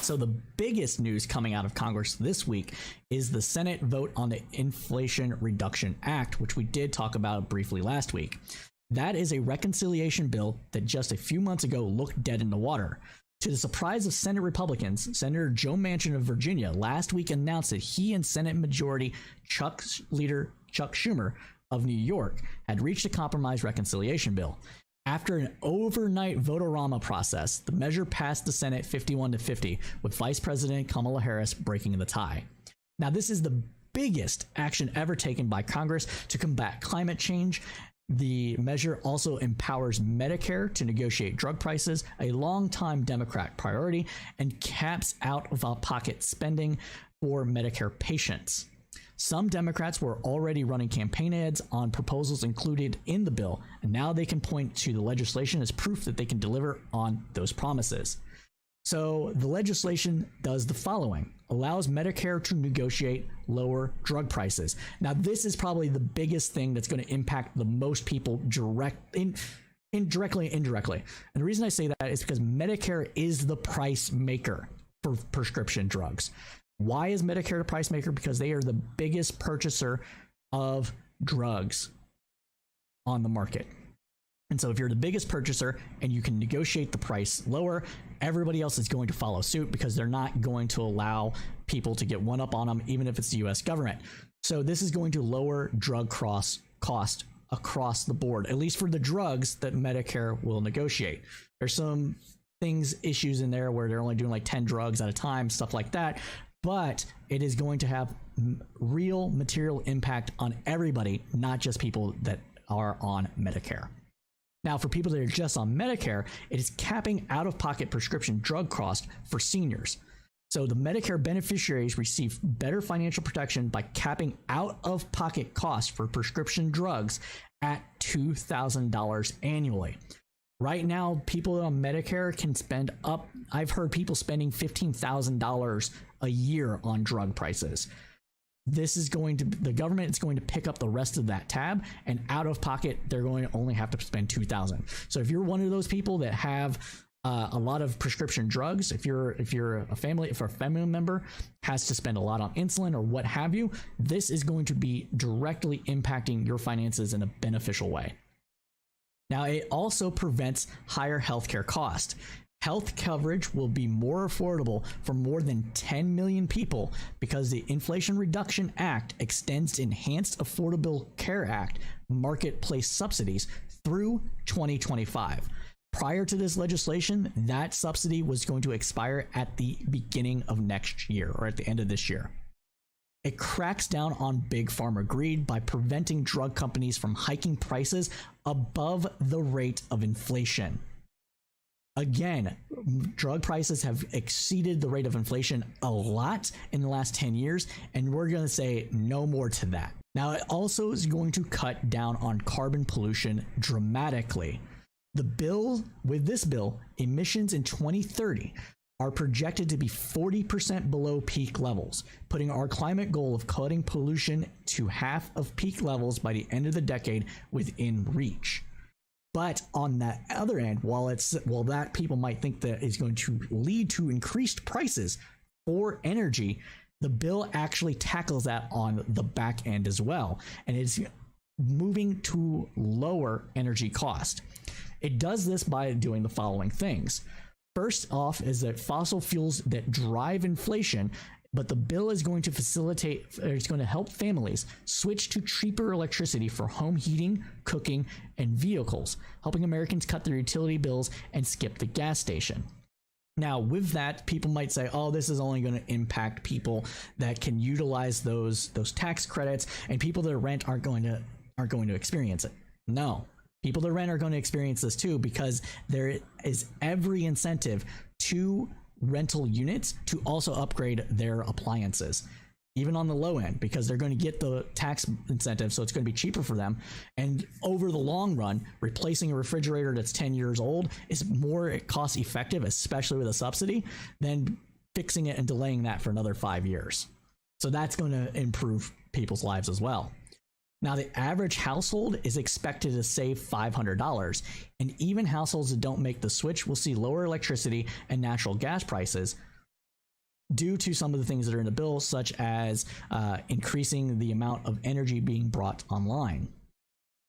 So the biggest news coming out of Congress this week is the Senate vote on the Inflation Reduction Act, which we did talk about briefly last week. That is a reconciliation bill that just a few months ago looked dead in the water. To the surprise of Senate Republicans, Senator Joe Manchin of Virginia last week announced that he and Senate Majority Leader Chuck Schumer of New York had reached a compromise reconciliation bill. After an overnight vote-a-rama process, the measure passed the Senate 51-50, with Vice President Kamala Harris breaking the tie. Now, this is the biggest action ever taken by Congress to combat climate change. The measure also empowers Medicare to negotiate drug prices, a longtime Democrat priority, and caps out-of-pocket spending for Medicare patients. Some Democrats were already running campaign ads on proposals included in the bill, and now they can point to the legislation as proof that they can deliver on those promises. So the legislation does the following: allows Medicare to negotiate lower drug prices. Now, this is probably the biggest thing that's going to impact the most people directly and indirectly. And the reason I say that is because Medicare is the price maker for prescription drugs. Why is Medicare the price maker? Because they are the biggest purchaser of drugs on the market. And so if you're the biggest purchaser and you can negotiate the price lower, everybody else is going to follow suit, because they're not going to allow people to get one up on them, even if it's the US government. So this is going to lower drug cost across the board, at least for the drugs that Medicare will negotiate. There's some issues in there where they're only doing like 10 drugs at a time, stuff like that. But it is going to have real material impact on everybody, not just people that are on Medicare. Now, for people that are just on Medicare, it is capping out-of-pocket prescription drug cost for seniors. So the Medicare beneficiaries receive better financial protection by capping out-of-pocket costs for prescription drugs at $2,000 annually. Right now, people on Medicare can spend up, I've heard people spending $15,000 a year on drug prices. The government is going to pick up the rest of that tab, and out of pocket, they're going to only have to spend $2,000. So if you're one of those people that have a lot of prescription drugs, if a family member has to spend a lot on insulin or what have you, this is going to be directly impacting your finances in a beneficial way. Now, it also prevents higher healthcare costs. Health coverage will be more affordable for more than 10 million people because the Inflation Reduction Act extends Enhanced Affordable Care Act marketplace subsidies through 2025. Prior to this legislation, that subsidy was going to expire at the beginning of next year, or at the end of this year. It cracks down on big pharma greed by preventing drug companies from hiking prices above the rate of inflation. Again, drug prices have exceeded the rate of inflation a lot in the last 10 years, and we're going to say no more to that. Now, it also is going to cut down on carbon pollution dramatically. With this bill, emissions in 2030 are projected to be 40% below peak levels, putting our climate goal of cutting pollution to half of peak levels by the end of the decade within reach. But on that other end, while that people might think that is going to lead to increased prices for energy, the bill actually tackles that on the back end as well, and it's moving to lower energy cost. It does this by doing the following things. First off is that fossil fuels that drive inflation, but the bill is going to help families switch to cheaper electricity for home heating, cooking, and vehicles, helping Americans cut their utility bills and skip the gas station. Now, with that, people might say, oh, this is only going to impact people that can utilize those tax credits, and people that rent aren't going to experience it. No. People that rent are going to experience this too, because there is every incentive to rental units to also upgrade their appliances, even on the low end, because they're going to get the tax incentive, so it's going to be cheaper for them. And over the long run, replacing a refrigerator that's 10 years old is more cost effective, especially with a subsidy, than fixing it and delaying that for another 5 years. So that's going to improve people's lives as well. Now, the average household is expected to save $500, and even households that don't make the switch will see lower electricity and natural gas prices. due to some of the things that are in the bill, such as increasing the amount of energy being brought online.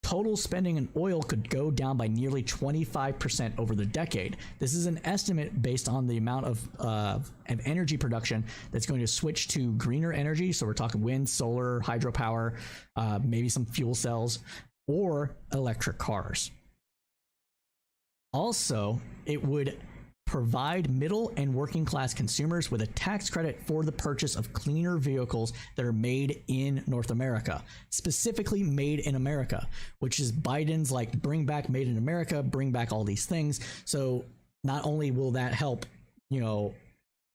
Total spending in oil could go down by nearly 25% over the decade. This is an estimate based on the amount of energy production that's going to switch to greener energy. So we're talking wind, solar, hydropower, maybe some fuel cells, or electric cars. Also, it would provide middle and working class consumers with a tax credit for the purchase of cleaner vehicles that are made in North America, specifically made in America, which is Biden's like bring back made in America, bring back all these things. So not only will that help,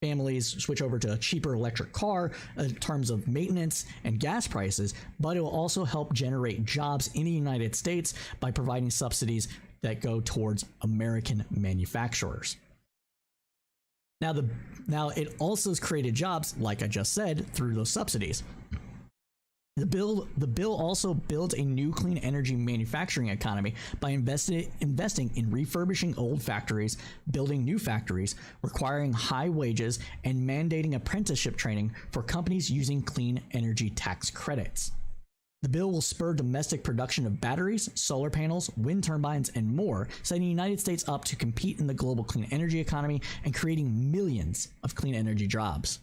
families switch over to a cheaper electric car in terms of maintenance and gas prices, but it will also help generate jobs in the United States by providing subsidies that go towards American manufacturers. Now it also has created jobs, like I just said, through those subsidies. The bill also builds a new clean energy manufacturing economy by investing in refurbishing old factories, building new factories, requiring high wages, and mandating apprenticeship training for companies using clean energy tax credits. The bill will spur domestic production of batteries, solar panels, wind turbines, and more, setting the United States up to compete in the global clean energy economy and creating millions of clean energy jobs.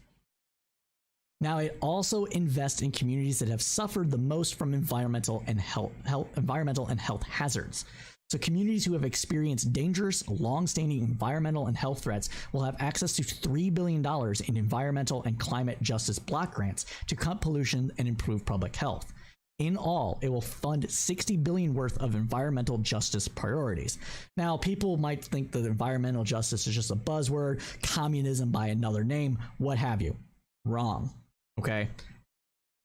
Now, it also invests in communities that have suffered the most from environmental and health hazards. So communities who have experienced dangerous, long-standing environmental and health threats will have access to $3 billion in environmental and climate justice block grants to cut pollution and improve public health. In all, it will fund $60 billion worth of environmental justice priorities. Now, people might think that environmental justice is just a buzzword, communism by another name, what have you. Wrong. Okay?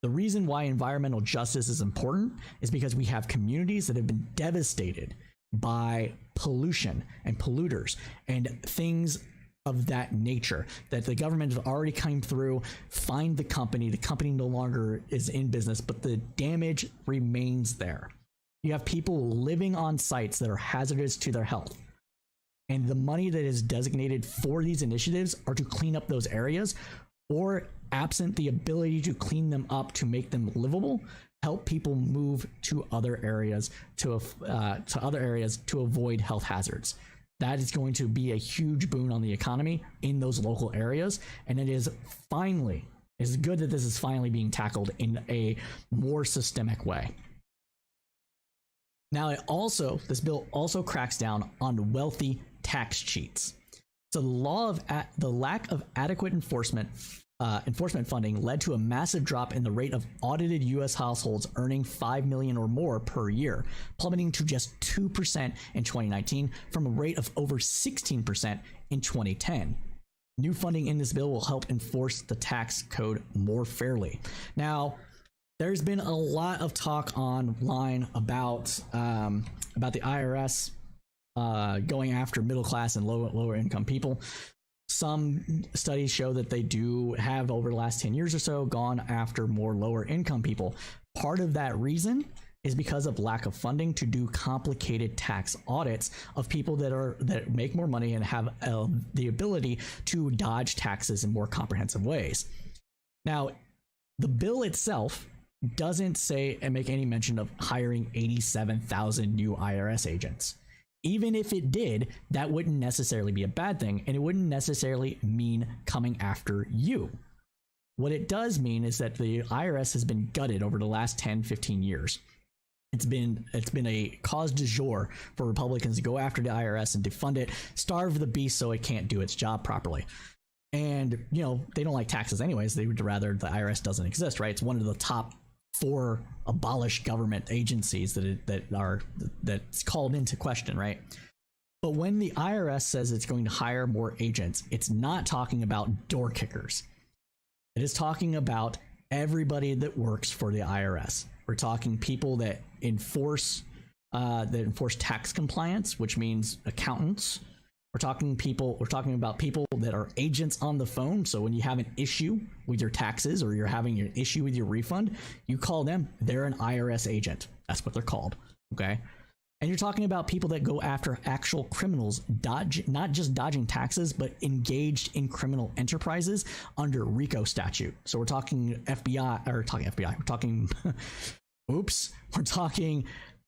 The reason why environmental justice is important is because we have communities that have been devastated by pollution and polluters and things of that nature, that the government has already come through, fined the company no longer is in business, but the damage remains there. You have people living on sites that are hazardous to their health, and the money that is designated for these initiatives are to clean up those areas, or absent the ability to clean them up to make them livable, help people move to other areas to avoid health hazards. That is going to be a huge boon on the economy in those local areas. And it's good that this is finally being tackled in a more systemic way. Now, this bill also cracks down on wealthy tax cheats. So the lack of adequate enforcement funding led to a massive drop in the rate of audited U.S. households earning $5 million or more per year, plummeting to just 2% in 2019 from a rate of over 16% in 2010. New funding in this bill will help enforce the tax code more fairly. Now, there's been a lot of talk online about the IRS going after middle class and lower income people. Some studies show that they do have, over the last 10 years or so, gone after more lower income people. Part of that reason is because of lack of funding to do complicated tax audits of people that make more money and have the ability to dodge taxes in more comprehensive ways. Now, the bill itself doesn't say and make any mention of hiring 87,000 new IRS agents. Even if it did, that wouldn't necessarily be a bad thing, and it wouldn't necessarily mean coming after you. What it does mean is that the IRS has been gutted over the last 10, 15 years. It's been a cause du jour for Republicans to go after the IRS and defund it, starve the beast so it can't do its job properly. And, they don't like taxes anyways. They would rather the IRS doesn't exist, right? It's one of the top 4 abolished government agencies that's called into question, right? But when the IRS says it's going to hire more agents, it's not talking about door kickers. It is talking about everybody that works for the IRS. We're talking people that enforce tax compliance, which means accountants. We're talking about people that are agents on the phone. So when you have an issue with your taxes or you're having an issue with your refund, you call them. They're an IRS agent. That's what they're called. Okay. And you're talking about people that go after actual criminals, not just dodging taxes, but engaged in criminal enterprises under RICO statute. So we're talking FBI, or talking FBI, we're talking, oops, we're talking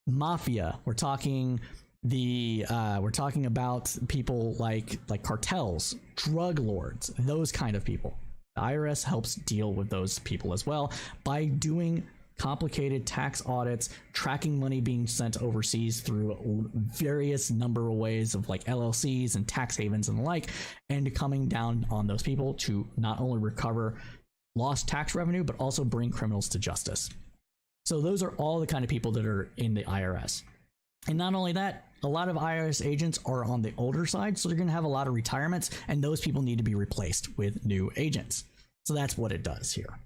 mafia, we're talking we're talking about people like cartels, drug lords, those kind of people. The IRS helps deal with those people as well by doing complicated tax audits, tracking money being sent overseas through various number of ways of like LLCs and tax havens and the like, and coming down on those people to not only recover lost tax revenue, but also bring criminals to justice. So those are all the kind of people that are in the IRS. And not only that, a lot of IRS agents are on the older side, so they're going to have a lot of retirements, and those people need to be replaced with new agents. So that's what it does here.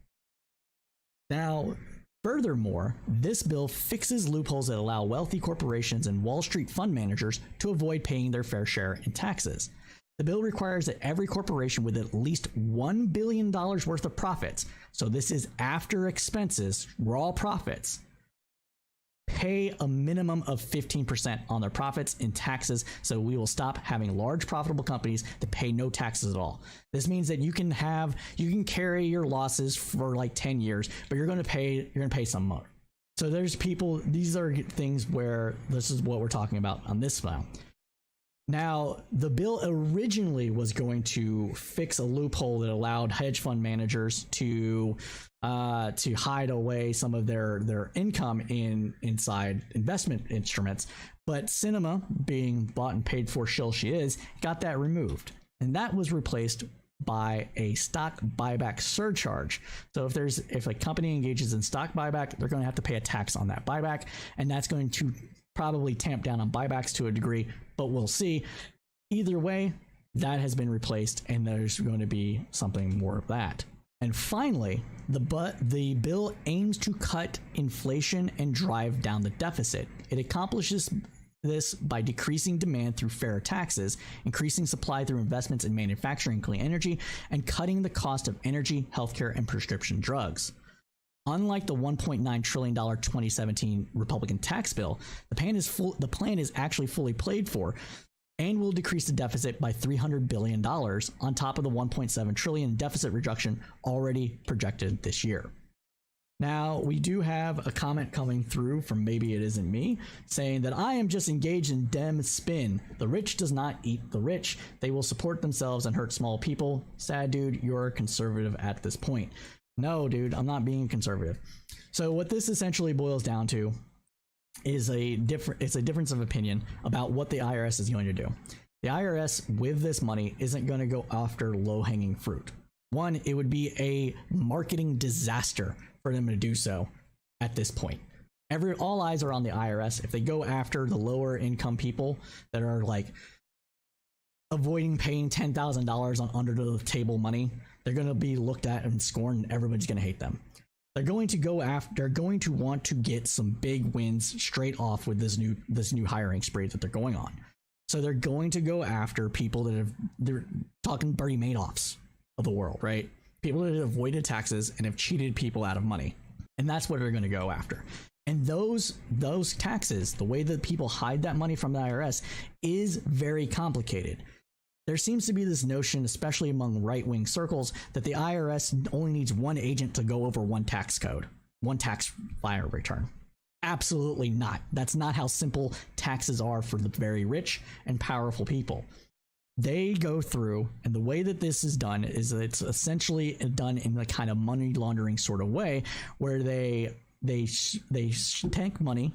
Now, furthermore, this bill fixes loopholes that allow wealthy corporations and Wall Street fund managers to avoid paying their fair share in taxes. The bill requires that every corporation with at least $1 billion worth of profits, so this is after expenses, raw profits, pay a minimum of 15% on their profits in taxes. So we will stop having large profitable companies that pay no taxes at all. This means that you can carry your losses for like 10 years, but you're going to pay some more. So there's people, these are things where this is what we're talking about on this file. Now, the bill originally was going to fix a loophole that allowed hedge fund managers to hide away some of their income inside investment instruments, but Cinema, being bought and paid for shill she is, got that removed, and that was replaced by a stock buyback surcharge. So if a company engages in stock buyback, they're going to have to pay a tax on that buyback, and that's going to probably tamp down on buybacks to a degree, but we'll see. Either way, that has been replaced, and there's going to be something more of that. And finally, the bill aims to cut inflation and drive down the deficit. It accomplishes this by decreasing demand through fairer taxes, increasing supply through investments in manufacturing clean energy, and cutting the cost of energy, healthcare, and prescription drugs. Unlike the $1.9 trillion 2017 Republican tax bill, the plan is actually fully paid for and will decrease the deficit by $300 billion on top of the $1.7 trillion deficit reduction already projected this year. Now, we do have a comment coming through from Maybe It Isn't Me saying that I am just engaged in Dem spin. The rich does not eat the rich. They will support themselves and hurt small people. Sad dude, you're a conservative at this point. No, dude, I'm not being conservative. So what this essentially boils down to is it's a difference of opinion about what the IRS is going to do. The IRS with this money isn't going to go after low-hanging fruit. One, it would be a marketing disaster for them to do so at this point. All eyes are on the IRS. If they go after the lower income people that are like avoiding paying $10,000 on under the table money, they're going to be looked at and scorned, and everybody's going to hate them. They're going to want to get some big wins straight off with this new hiring spree that they're going on. So they're going to go after people they're talking Bernie Madoffs of the world, right? People that have avoided taxes and have cheated people out of money. And that's what they're going to go after. And those taxes, the way that people hide that money from the IRS is very complicated. There seems to be this notion, especially among right-wing circles, that the IRS only needs one agent to go over one tax code, one tax file return. Absolutely not. That's not how simple taxes are for the very rich and powerful people. They go through, and the way that this is done is that it's essentially done in a kind of money laundering sort of way, where they take money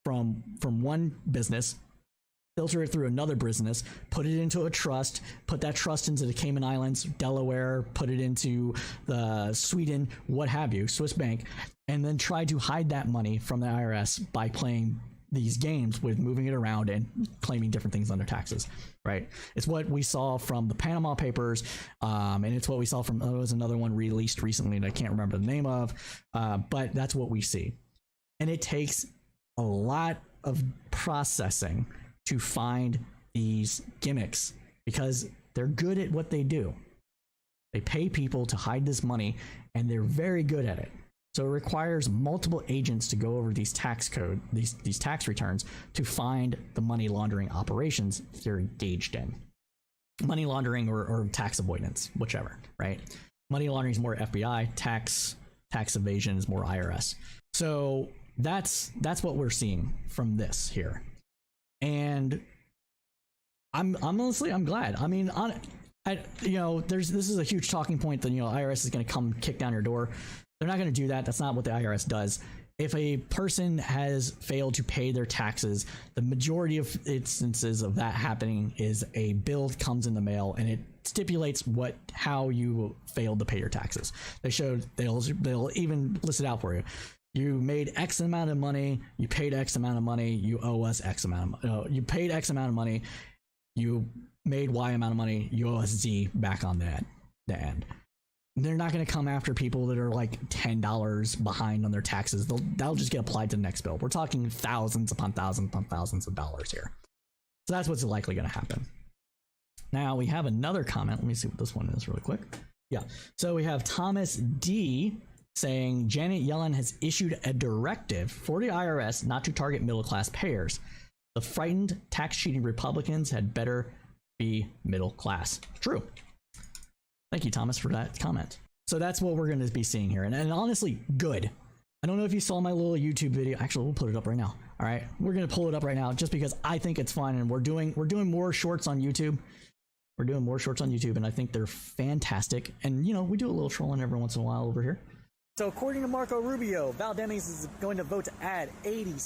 from one business, filter it through another business, put it into a trust, put that trust into the Cayman Islands, Delaware, put it into the Sweden, what have you, Swiss bank, and then try to hide that money from the IRS by playing these games with moving it around and claiming different things on their taxes, right? It's what we saw from the Panama Papers, and it's what we saw from, there was another one released recently that I can't remember the name of, but that's what we see. And it takes a lot of processing to find these gimmicks because they're good at what they do. They pay people to hide this money, and they're very good at it. So it requires multiple agents to go over these tax tax returns to find the money laundering operations they're engaged in. Money laundering or tax avoidance, whichever, right? Money laundering is more FBI, tax evasion is more IRS. So that's what we're seeing from this here. And I'm glad. I mean, this is a huge talking point that, IRS is going to come kick down your door. They're not going to do that. That's not what the IRS does. If a person has failed to pay their taxes, the majority of instances of that happening is a bill comes in the mail and it stipulates how you failed to pay your taxes. They'll even list it out for you. You made X amount of money, you paid X amount of money, you owe us X amount of money. You paid X amount of money, you made Y amount of money, you owe us Z back on the end. They're not going to come after people that are like $10 behind on their taxes. That'll just get applied to the next bill. We're talking thousands upon thousands of dollars here. So that's what's likely going to happen. Now we have another comment. Let me see what this one is really quick. Yeah. So we have Thomas D saying Janet Yellen has issued a directive for the IRS not to target middle-class payers. The frightened tax-cheating Republicans had better be middle class. True. Thank you, Thomas, for that comment. So that's what we're going to be seeing here. And honestly, good. I don't know if you saw my little YouTube video. Actually, we'll put it up right now. All right. We're going to pull it up right now just because I think it's fun. And we're doing more shorts on YouTube. We're doing more shorts on YouTube, and I think they're fantastic. And, we do a little trolling every once in a while over here. So according to Marco Rubio, Val Demings is going to vote to add 87